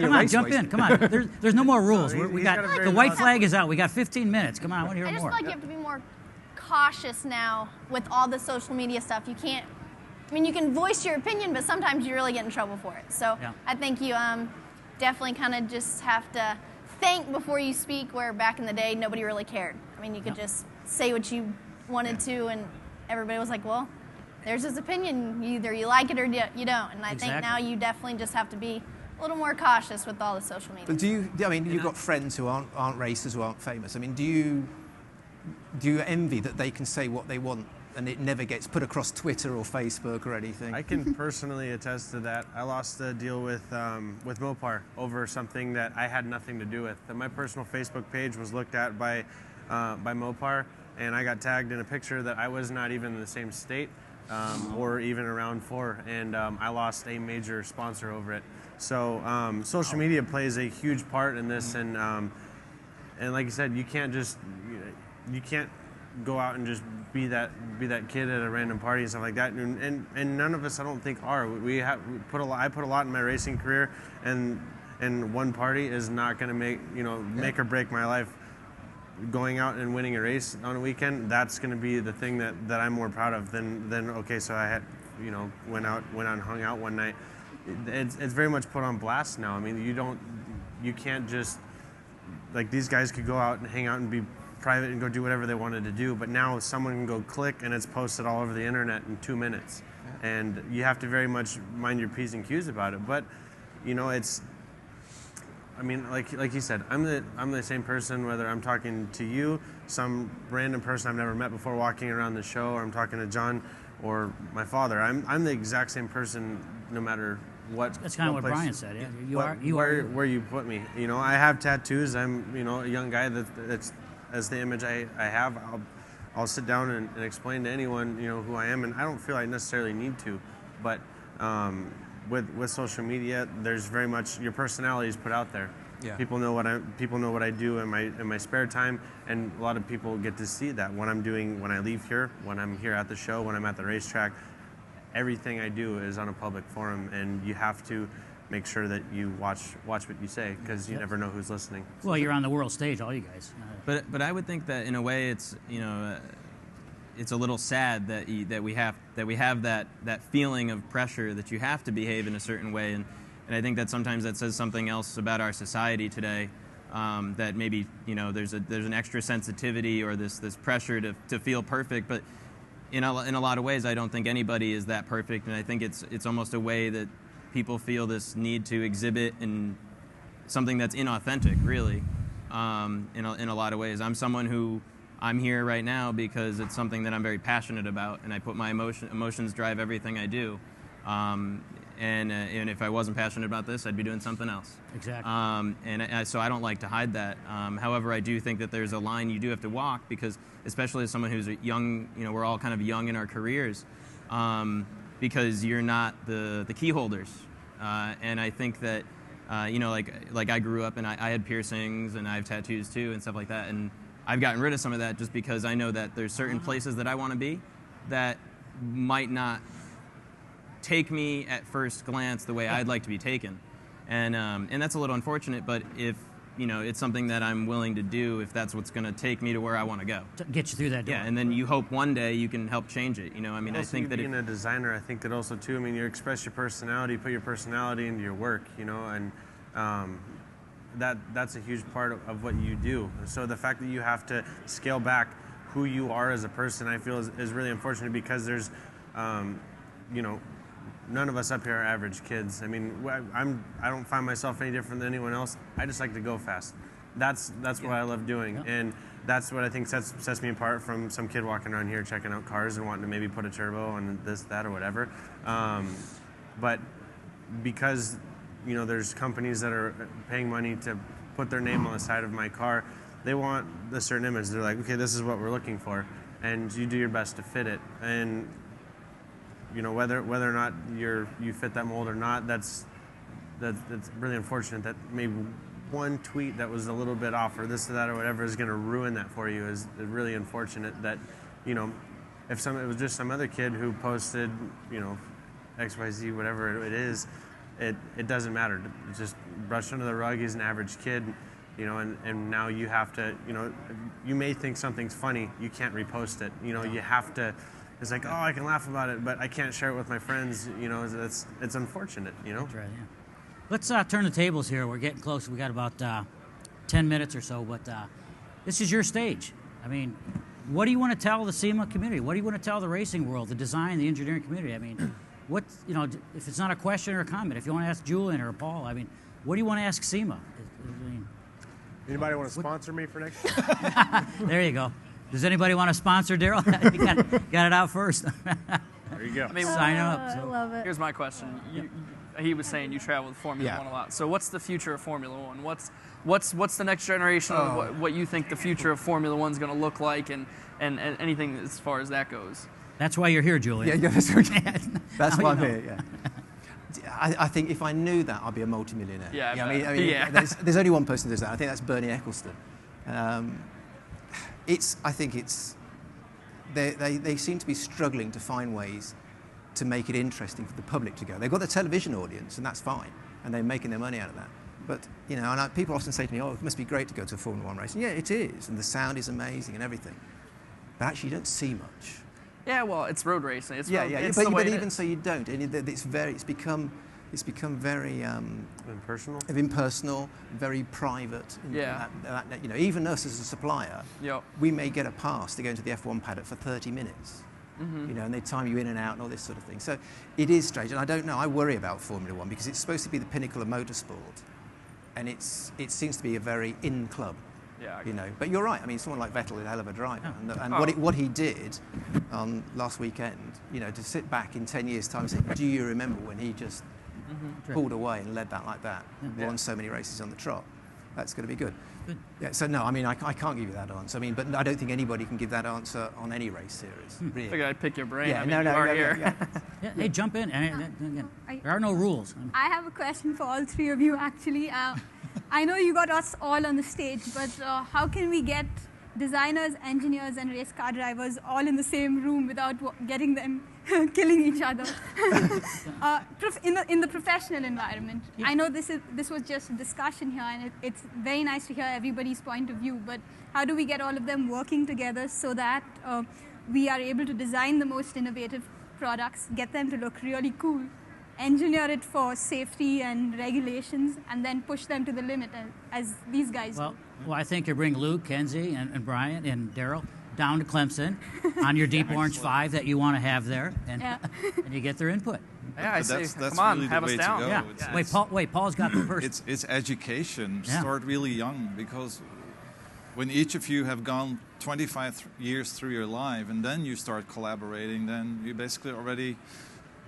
A: Come on, jump in. Come on. There's no more rules. We got the white flag is out. We got 15 minutes. Come on, I want to hear
C: I just
A: more.
C: feel like you have to be more cautious now with all the social media stuff. You can't. I mean, you can voice your opinion, but sometimes you really get in trouble for it. So I think you definitely kind of just have to think before you speak, where back in the day, nobody really cared. I mean, you could just say what you wanted to, and everybody was like, well, there's his opinion. Either you like it or you don't. And I think now you definitely just have to be a little more cautious with all the social media.
F: But you've got friends who aren't racers, who aren't famous. I mean, do you envy that they can say what they want and it never gets put across Twitter or Facebook or anything?
E: I can personally attest to that. I lost a deal with Mopar over something that I had nothing to do with. My personal Facebook page was looked at by Mopar, and I got tagged in a picture that I was not even in the same state or even around for, and I lost a major sponsor over it. So social media plays a huge part in this, and like you said, you can't go out and just be that kid at a random party and stuff like that. And none of us, I don't think, are. I put a lot in my racing career, and one party is not going to make or break my life. Going out and winning a race on a weekend, that's going to be the thing that I'm more proud of than okay, so I had went out and hung out one night. It's very much put on blast now. I mean, you can't just, like, these guys could go out and hang out and be private and go do whatever they wanted to do, but now someone can go click and it's posted all over the internet in 2 minutes. And you have to very much mind your P's and Q's about it. But it's, I mean, like you said, I'm the same person whether I'm talking to you, some random person I've never met before walking around the show, or I'm talking to John or my father. I'm the exact same person no matter what. That's
A: kind of what Brian said. Yeah,
E: where you put me. I have tattoos. I'm a young guy that's the image I have. I'll sit down and explain to anyone who I am, and I don't feel I necessarily need to, but with social media, there's very much your personality is put out there. Yeah. People know what I do in my spare time, and a lot of people get to see that when I leave here, when I'm here at the show, when I'm at the racetrack. Everything I do is on a public forum, and you have to make sure that you watch what you say, because you never know who's listening.
A: Well, you're on the world stage, all you guys.
H: But I would think that in a way it's it's a little sad that we have that feeling of pressure that you have to behave in a certain way, and I think that sometimes that says something else about our society today. That maybe there's an extra sensitivity or this pressure to feel perfect, but in a lot of ways I don't think anybody is that perfect, and I think it's almost a way that people feel this need to exhibit in something that's inauthentic, really, in a lot of ways. I'm someone who I'm here right now because it's something that I'm very passionate about, and I put my emotions drive everything I do. And if I wasn't passionate about this, I'd be doing something else.
A: Exactly.
H: So I don't like to hide that. However, I do think that there's a line you do have to walk, because especially as someone who's young, we're all kind of young in our careers, because you're not the key holders. And I think that, like I grew up and I had piercings and I have tattoos too and stuff like that. And I've gotten rid of some of that just because I know that there's certain places that I want to be that might not take me at first glance the way I'd like to be taken. And that's a little unfortunate, but if it's something that I'm willing to do if that's what's going to take me to where I want to go.
A: To get you through that door.
H: Yeah, and then you hope one day you can help change it. I think that
E: being a designer, I think that also too. You express your personality, put your personality into your work. And that's a huge part of what you do. So the fact that you have to scale back who you are as a person, I feel is really unfortunate, because there's, none of us up here are average kids. I don't find myself any different than anyone else. I just like to go fast. That's what I love doing, and that's what I think sets me apart from some kid walking around here checking out cars and wanting to maybe put a turbo and this, that, or whatever. But because there's companies that are paying money to put their name on the side of my car, they want a certain image. They're like, okay, this is what we're looking for, and you do your best to fit it. And whether or not you fit that mold or not, that's really unfortunate that maybe one tweet that was a little bit off or this or that or whatever is going to ruin that for you. Is really unfortunate that, if it was just some other kid who posted, XYZ, whatever it is, it doesn't matter. It's just brushed under the rug. He's an average kid, and now you have to, you may think something's funny, you can't repost it. You have to. It's like, oh, I can laugh about it, but I can't share it with my friends. It's unfortunate.
A: That's right. Yeah. Let's turn the tables here. We're getting close. We got about 10 minutes or so, but this is your stage. What do you want to tell the SEMA community? What do you want to tell the racing world, the design, the engineering community? What if it's not a question or a comment? If you want to ask Julian or Paul, what do you want to ask SEMA?
B: Anybody want to sponsor me for next year?
A: There you go. Does anybody want to sponsor Daryl? You got it out first.
B: There you go.
A: Sign up.
I: I love it.
D: Here's my question. He was saying you travel with Formula One a lot. So what's the future of Formula One? What's the next generation? What you think the future of Formula One's going to look like, and anything as far as that goes?
A: That's why you're here, Julian.
F: Yeah, that's why I'm here. Yeah. I think if I knew that, I'd be a multimillionaire.
D: Yeah.
F: There's only one person who does that. I think that's Bernie Eccleston. They seem to be struggling to find ways to make it interesting for the public to go. They've got the television audience, and that's fine, and they're making their money out of that. But people often say to me, "Oh, it must be great to go to a Formula One race." And yeah, it is, and the sound is amazing and everything. But actually, you don't see much.
D: Yeah, well, it's road racing. It's
F: But even so, you don't. And it's become very impersonal, very private. Even us as a supplier, we may get a pass to go into the F1 paddock for 30 minutes. Mm-hmm. And they time you in and out and all this sort of thing. So it is strange, and I don't know. I worry about Formula One because it's supposed to be the pinnacle of motorsport, and it seems to be a very in club. Yeah, But you're right. Someone like Vettel is a hell of a driver, what he did last weekend, to sit back in 10 years' time and say, do you remember when he just pulled away and led that like that, won so many races on the trot? That's going to be good. Yeah. So no, I can't give you that answer. But I don't think anybody can give that answer on any race series. Really.
D: I figured I'd pick your brain.
F: Yeah,
D: you are here.
A: Hey, jump in. There are no rules.
I: I have a question for all three of you, actually. I know you got us all on the stage, but how can we get designers, engineers, and race car drivers all in the same room without getting them killing each other in the professional environment? Yeah. I know this was just a discussion here, and it's very nice to hear everybody's point of view, but how do we get all of them working together so that we are able to design the most innovative products, get them to look really cool, engineer it for safety and regulations, and then push them to the limit as these guys do?
A: Well, I think you bring Luke, Kenzie, and Brian, and Daryl down to Clemson on your Deep Orange 5 that you want to have there, and you get their input.
D: Yeah, I see.
J: That's
D: Come on,
J: really
D: have
J: the way
D: us down.
J: to go.
A: Yeah. Paul's got the person.
J: It's education. Start really young, because when each of you have gone 25 years through your life and then you start collaborating, then you're basically already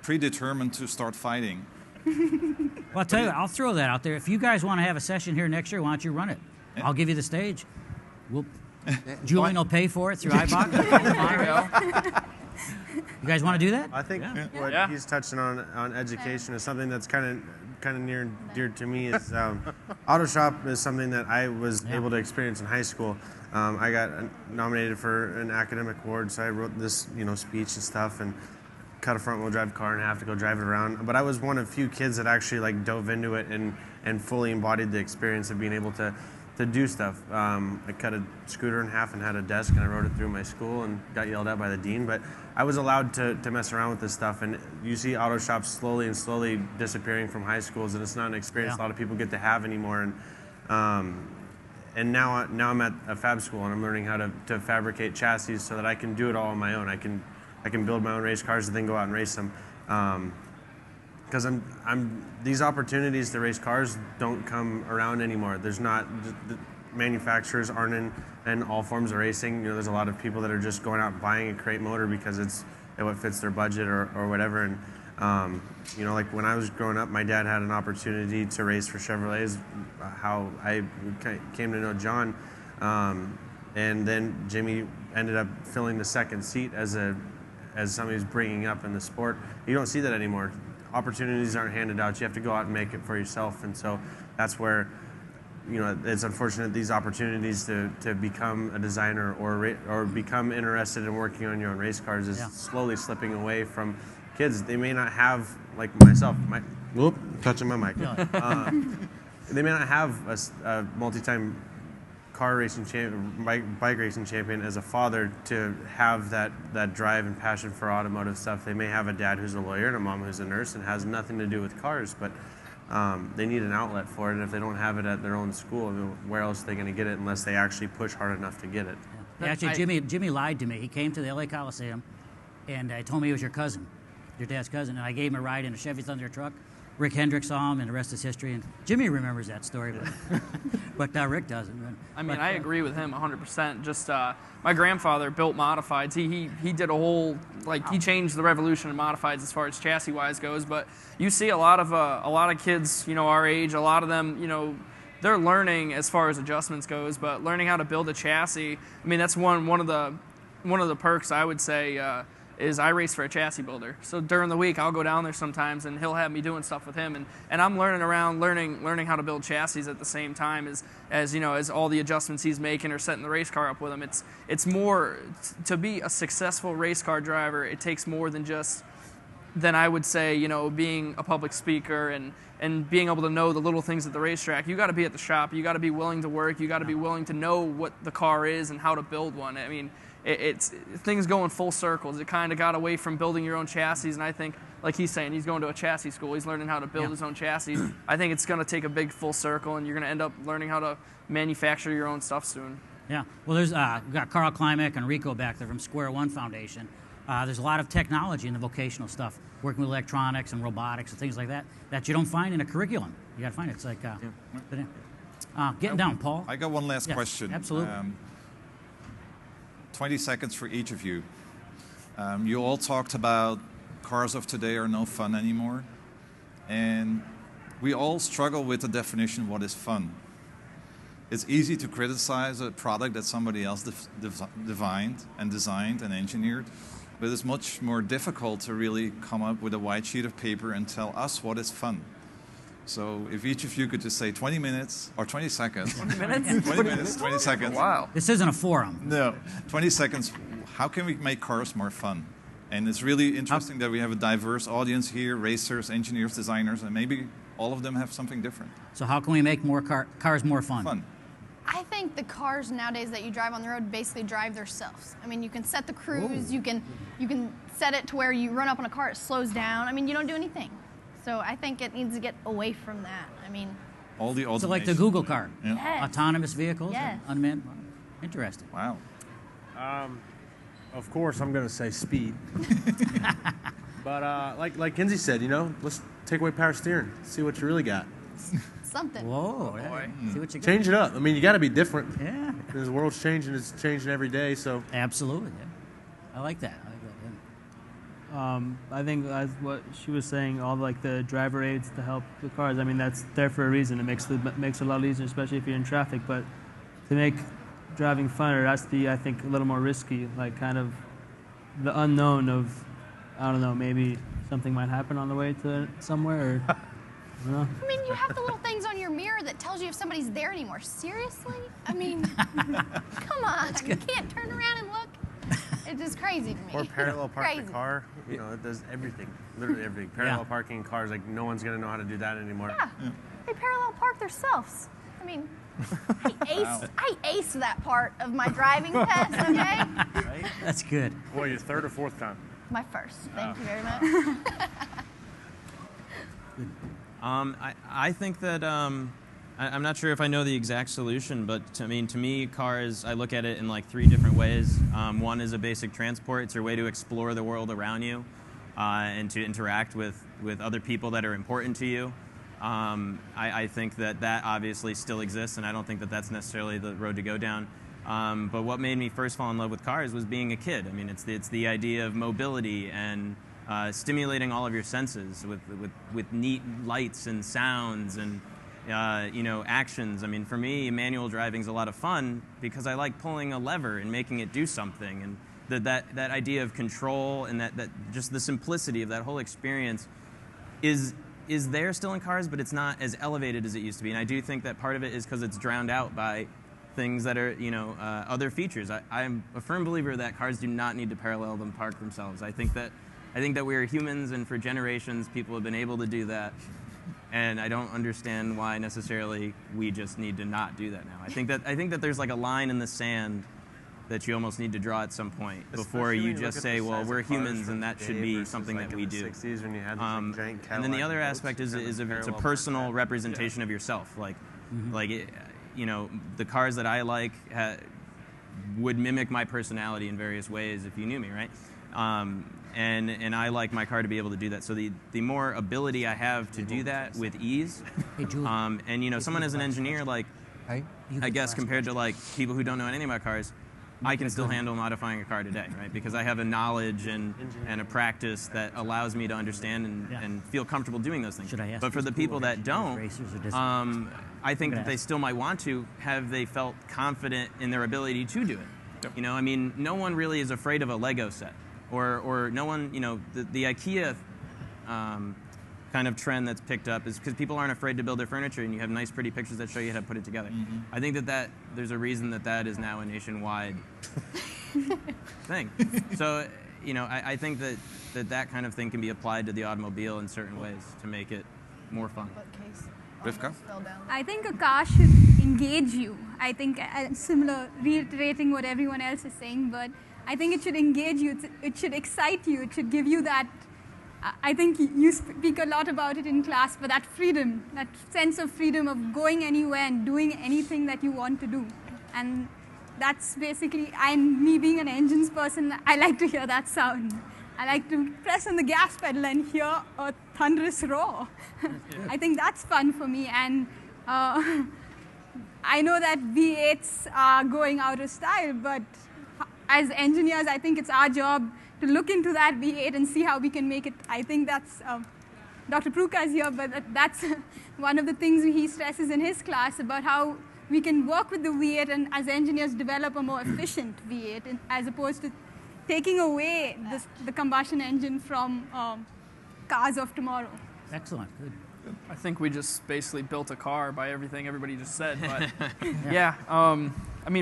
J: predetermined to start fighting.
A: Well, I'll tell you, I'll throw that out there. If you guys want to have a session here next year, why don't you run it? Yeah. I'll give you the stage. Julian will pay for it through iBox. There you go. You guys want to do that?
E: I think what he's touching on education is something that's kind of near and dear to me. Is auto shop is something that I was able to experience in high school. I got nominated for an academic award, so I wrote this speech and stuff, and cut a front wheel drive car and have to go drive it around. But I was one of few kids that actually dove into it and fully embodied the experience of being able to to do stuff. I cut a scooter in half and had a desk, and I rode it through my school and got yelled at by the dean. But I was allowed to mess around with this stuff. And you see auto shops slowly and slowly disappearing from high schools, and it's not an experience a lot of people get to have anymore. And now I'm at a fab school, and I'm learning how to fabricate chassis so that I can do it all on my own. I can build my own race cars and then go out and race them. Because these opportunities to race cars don't come around anymore. There's not, the manufacturers aren't in all forms of racing. You know, there's a lot of people that are just going out and buying a crate motor because it's what fits their budget or whatever. And you know, like when I was growing up, my dad had an opportunity to race for Chevrolets. How I came to know John, and then Jimmy ended up filling the second seat as somebody who's bringing up in the sport. You don't see that anymore. Opportunities aren't handed out. You have to go out and make it for yourself. And so that's where, you know, it's unfortunate these opportunities to become a designer or become interested in working on your own race cars is slowly slipping away from kids. They may not have, like myself, touching my mic. They may not have a multi-time car racing champion, bike racing champion as a father to have that drive and passion for automotive stuff. They may have a dad who's a lawyer and a mom who's a nurse and has nothing to do with cars, but they need an outlet for it. And if they don't have it at their own school, where else are they going to get it unless they actually push hard enough to get it?
A: Yeah. Actually, Jimmy lied to me. He came to the LA Coliseum and told me he was your cousin, your dad's cousin, and I gave him a ride in a Chevy Thunder truck. Rick Hendrick saw him, and the rest is history. And Jimmy remembers that story, but Rick doesn't.
D: I mean, I agree with him 100%. Just my grandfather built modifieds. He did a whole, like, he changed the revolution in modifieds as far as chassis wise goes. But you see a lot of kids, you know, our age, a lot of them, you know, they're learning as far as adjustments goes, but learning how to build a chassis. I mean, that's one of the perks I would say. Is I race for a chassis builder. So during the week, I'll go down there sometimes, and he'll have me doing stuff with him, and I'm learning how to build chassis at the same time as you know, as all the adjustments he's making or setting the race car up with him. It's more to be a successful race car driver. It takes more than I would say, you know, being a public speaker and being able to know the little things at the racetrack. You got to be at the shop. You got to be willing to work. You got to be willing to know what the car is and how to build one. I mean, it's things go in full circles. It kind of got away from building your own chassis, and I think, like he's saying, he's going to a chassis school. He's learning how to build his own chassis. I think it's going to take a big full circle, and you're going to end up learning how to manufacture your own stuff soon.
A: Yeah. Well, there's we've got Carl Klimek and Rico back there from Square One Foundation. There's a lot of technology in the vocational stuff, working with electronics and robotics and things like that you don't find in a curriculum. You got to find it. It's like getting down, Paul.
J: I got one last question.
A: Absolutely.
J: 20 seconds for each of you. You all talked about cars of today are no fun anymore. And we all struggle with the definition of what is fun. It's easy to criticize a product that somebody else designed and engineered, but it's much more difficult to really come up with a white sheet of paper and tell us what is fun. So if each of you could just say 20 minutes or 20 seconds.
D: 20 minutes?
J: 20 minutes, 20 seconds.
D: Wow.
A: This isn't a forum.
J: No, 20 seconds. How can we make cars more fun? And it's really interesting that we have a diverse audience here, racers, engineers, designers, and maybe all of them have something different.
A: So how can we make more cars more fun?
J: Fun.
C: I think the cars nowadays that you drive on the road basically drive themselves. I mean, you can set the cruise, you can set it to where you run up on a car, it slows down. I mean, you don't do anything. So I think it needs to get away from that. I mean,
J: all the automation.
A: So like the Google car,
C: yes.
A: Autonomous vehicles,
C: Yes.
A: unmanned. Interesting.
J: Wow.
B: Of course, I'm going to say speed. But like Kinsey said, you know, let's take away power steering, see what you really got.
C: something.
A: Whoa. See what you got.
B: Change it up. I mean, you got to be different.
A: Yeah.
B: Because the world's changing. It's changing every day. So
A: Absolutely. Yeah. I like that.
G: I think as what she was saying, all like the driver aids to help the cars. I mean, that's there for a reason. It makes it a lot easier, especially if you're in traffic. But to make driving funner, it has to be, I think, a little more risky. Like kind of the unknown of, I don't know, maybe something might happen on the way to somewhere. Or, I don't know.
C: I mean, you have the little things on your mirror that tells you if somebody's there anymore. Seriously? I mean, come on. You can't turn around and look. It's just crazy to me.
E: Or parallel park
C: Crazy.
E: the car. You know, it does everything. Literally everything. Parallel parking cars, like no one's going to know how to do that anymore.
C: Yeah. They parallel park themselves. I mean, I aced that part of my driving test, okay?
A: That's good.
K: Boy, your third or fourth time?
C: My first. Thank you very much.
H: I think that I'm not sure if I know the exact solution, but to me, cars, I look at it in like 3 different ways. One is a basic transport. It's your way to explore the world around you and to interact with other people that are important to you. I think that obviously still exists, and I don't think that that's necessarily the road to go down. But what made me first fall in love with cars was being a kid. I mean, it's the idea of mobility and stimulating all of your senses with neat lights and sounds and actions. I mean, for me, manual driving is a lot of fun because I like pulling a lever and making it do something, and that idea of control and that just the simplicity of that whole experience is there still in cars, but it's not as elevated as it used to be. And I do think that part of it is because it's drowned out by things that are, other features. I'm a firm believer that cars do not need to parallel them, park themselves. I think that we are humans, and for generations, people have been able to do that. And I don't understand why necessarily we just need to not do that now. I think that there's like a line in the sand that you almost need to draw at some point before you just say, well, we're humans and that should be something that we do. And then the other aspect is it's a personal representation of yourself. Like the cars that I like would mimic my personality in various ways if you knew me, right? And I like my car to be able to do that. So the more ability I have to do that with ease, and someone as an engineer, like I guess compared to like people who don't know anything about cars, I can still handle modifying a car today, right? Because I have a knowledge and a practice that allows me to understand and feel comfortable doing those things. But for the people that don't, I think that they still might want to. Have they felt confident in their ability to do it? I mean, no one really is afraid of a Lego set. Or no one, the IKEA kind of trend that's picked up is because people aren't afraid to build their furniture, and you have nice, pretty pictures that show you how to put it together. Mm-hmm. I think that there's a reason that is now a nationwide thing. So, I think that kind of thing can be applied to the automobile in certain ways to make it more fun.
J: Rivka?
I: I think a car should engage you. I think similar, reiterating what everyone else is saying, but I think it should engage you, it should excite you, it should give you that, I think you speak a lot about it in class, but that freedom, that sense of freedom of going anywhere and doing anything that you want to do. And that's basically, me being an engines person, I like to hear that sound. I like to press on the gas pedal and hear a thunderous roar. I think that's fun for me, and I know that V8s are going out of style, but as engineers, I think it's our job to look into that V8 and see how we can make it. I think that's, Dr. Pruka is here, but that's one of the things he stresses in his class about how we can work with the V8 and as engineers develop a more efficient V8 as opposed to taking away the combustion engine from cars of tomorrow.
A: Excellent, good.
D: I think we just basically built a car by everything everybody just said, but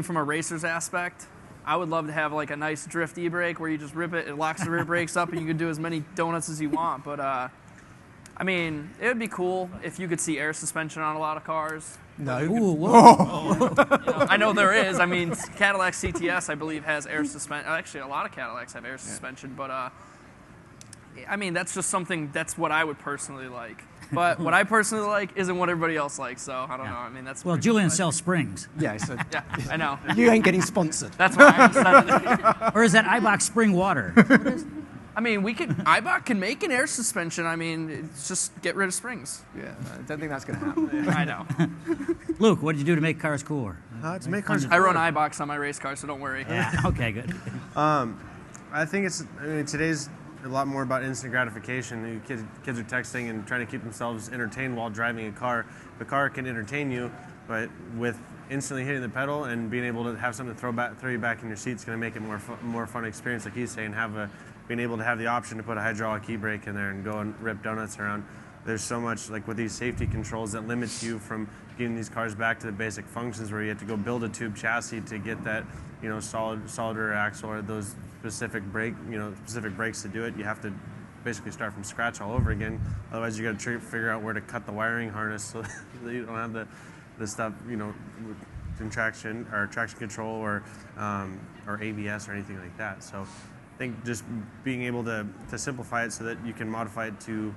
D: from a racer's aspect, I would love to have like a nice drift e-brake where you just rip it, it locks the rear brakes up, and you can do as many donuts as you want. But it would be cool if you could see air suspension on a lot of cars.
F: No.
A: Ooh, whoa.
D: I know there is. I mean, Cadillac CTS, I believe, has air suspension. Actually, a lot of Cadillacs have air suspension, but that's just something. That's what I would personally like. But what I personally like isn't what everybody else likes, so I don't know. That's
A: Julian sells springs.
F: Yeah, so
D: yeah, I know.
F: You ain't getting sponsored.
D: That's why I said it.
A: Or is that Ibach spring water?
D: Ibach can make an air suspension. It's just get rid of springs.
F: Yeah, I don't think that's going to happen.
D: I know.
A: Luke, what did you do to make cars cooler?
E: To make cars
D: I run Ibachs on my race car, so don't worry.
A: Yeah, okay, good.
E: I think today's a lot more about instant gratification. Kids are texting and trying to keep themselves entertained while driving a car. The car can entertain you, but with instantly hitting the pedal and being able to have something to throw you back in your seat, it's going to make it more fun experience, like he's saying. Being able to have the option to put a hydraulic e-brake in there and go and rip donuts around. There's so much, like with these safety controls, that limits you from getting these cars back to the basic functions where you have to go build a tube chassis to get that, solid rear axle or those specific brakes to do it. You have to basically start from scratch all over again. Otherwise, you got to figure out where to cut the wiring harness so that you don't have the stuff, in traction or traction control or ABS or anything like that. So I think just being able to simplify it so that you can modify it to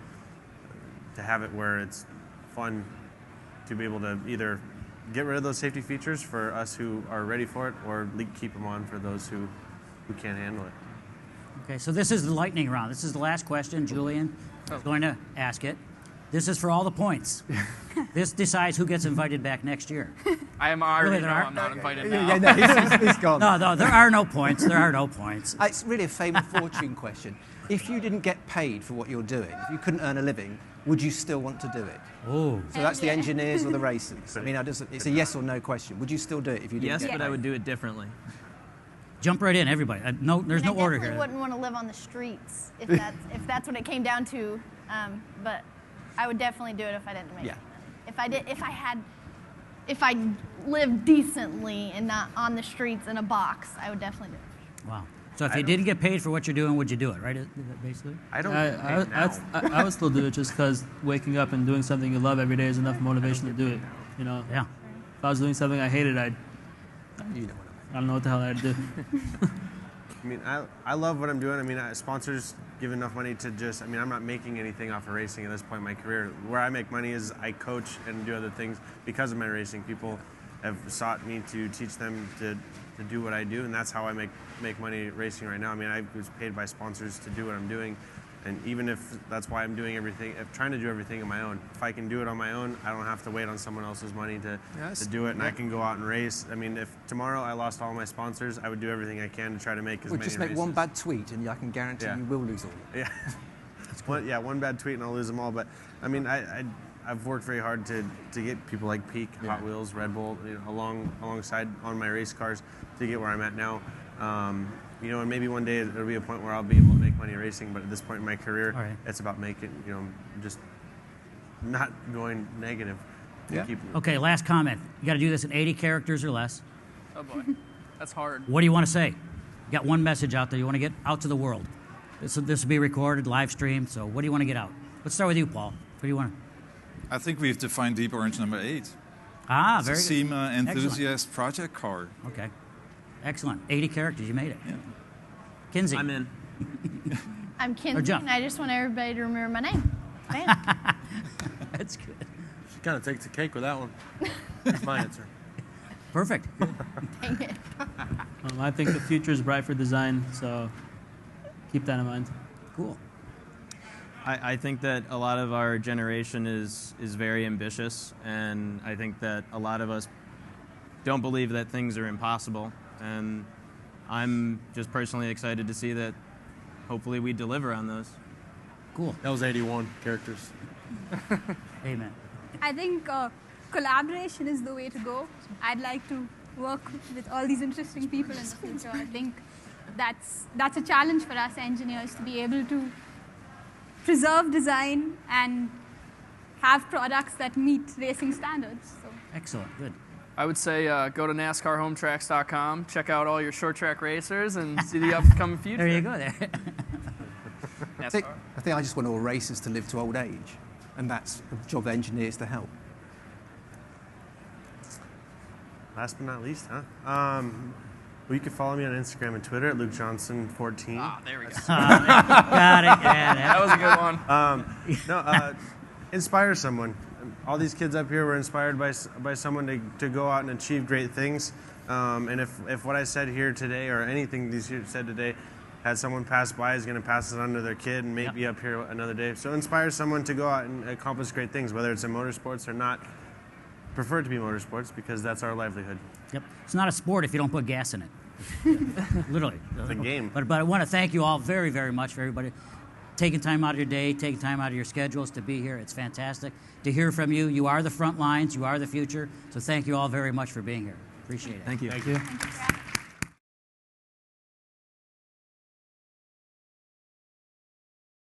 E: have it where it's fun to be able to either get rid of those safety features for us who are ready for it, or keep them on for those who can't handle it.
A: Okay, so this is the lightning round. This is the last question. Julian is going to ask it. This is for all the points. This decides who gets invited back next year.
D: I'm not invited now.
F: Yeah, no, he's gone.
A: No, there are no points. There are no points.
F: It's really a fame and fortune question. If you didn't get paid for what you're doing, if you couldn't earn a living, would you still want to do it?
A: Oh.
F: So that's the engineers or the racers. I mean, it's a yes or no question. Would you still do it if you didn't
H: Yes,
F: get
H: but
F: paid?
H: I would do it differently.
A: Jump right in, everybody. No, there's no order
C: I definitely
A: here.
C: wouldn't want to live on the streets if that's what it came down to. But I would definitely do it if I didn't make money. If I lived decently and not on the streets in a box, I would definitely do it.
A: Wow. So if you didn't get paid for what you're doing, would you do it, right? Basically?
E: I don't get paid now.
G: I would still do it just because waking up and doing something you love every day is enough motivation to do it.
A: Yeah.
G: If I was doing something I hated, I don't know what the hell I'd do.
E: I mean, I love what I'm doing. I mean, sponsors give enough money to just, I'm not making anything off of racing at this point in my career. Where I make money is I coach and do other things because of my racing. People have sought me to teach them to do what I do, and that's how I make money racing right now. I mean, I was paid by sponsors to do what I'm doing, and even if that's why I'm doing everything, trying to do everything on my own. If I can do it on my own, I don't have to wait on someone else's money to do it, and I can go out and race. I mean, if tomorrow I lost all my sponsors, I would do everything I can to try to make as many
F: just make
E: races.
F: one bad tweet, and I can guarantee you will lose all.
E: Yeah. One bad tweet and I'll lose them all. But I mean, I've worked very hard to get people like Peak, Hot Wheels, Red Bull, alongside on my race cars to get where I'm at now. And maybe one day there'll be a point where I'll be able to make money racing. But at this point in my career, it's about making, just not going negative.
F: Yeah.
A: Okay, last comment. You got to do this in 80 characters or less.
D: Oh boy, that's hard.
A: What do you want to say? You got one message out there you want to get out to the world. This will be recorded, live streamed. So what do you want to get out? Let's start with you, Paul. What do you want?
J: I think we've defined Deep Orange number 8.
A: Very
J: It's
A: good.
J: a SEMA enthusiast project car.
A: Okay. Excellent. 80 characters. You made it.
J: Yeah.
A: Kinsey.
H: I'm in.
C: I'm Kinsey,
A: John.
C: and I just want everybody to remember my name. Bam.
A: That's good.
B: She kind of takes the cake with that one. That's my answer.
A: Perfect.
C: Dang it.
G: I think the future is bright for design, so keep that in mind.
A: Cool.
H: I think that a lot of our generation is very ambitious, and I think that a lot of us don't believe that things are impossible. And I'm just personally excited to see that hopefully we deliver on those.
A: Cool.
B: That was 81 characters.
A: Amen.
I: I think collaboration is the way to go. I'd like to work with all these interesting people in the future. I think that's a challenge for us engineers to be able to preserve design and have products that meet racing standards. So.
A: Excellent. Good.
D: I would say go to NASCARHometracks.com, check out all your short track racers, and see the upcoming future.
A: There you go. There.
F: I think I just want all racers to live to old age, and that's the job of engineers to help.
E: Last but not least, Well, you can follow me on Instagram and Twitter at LukeJohnson14.
D: Ah, there we go.
A: Got it. Yeah,
D: That was a good one.
E: Inspire someone. All these kids up here were inspired by someone to go out and achieve great things. And if what I said here today or anything these here said today had someone pass by, is going to pass it on to their kid and maybe up here another day. So inspire someone to go out and accomplish great things, whether it's in motorsports or not. Prefer it to be motorsports because that's our livelihood.
A: Yep. It's not a sport if you don't put gas in it. Literally.
E: It's a game.
A: But I want to thank you all very, very much for everybody taking time out of your day, taking time out of your schedules to be here. It's fantastic to hear from you. You are the front lines. You are the future. So thank you all very much for being here. Appreciate it.
H: Thank you.
B: Thank you.
I: Thank you.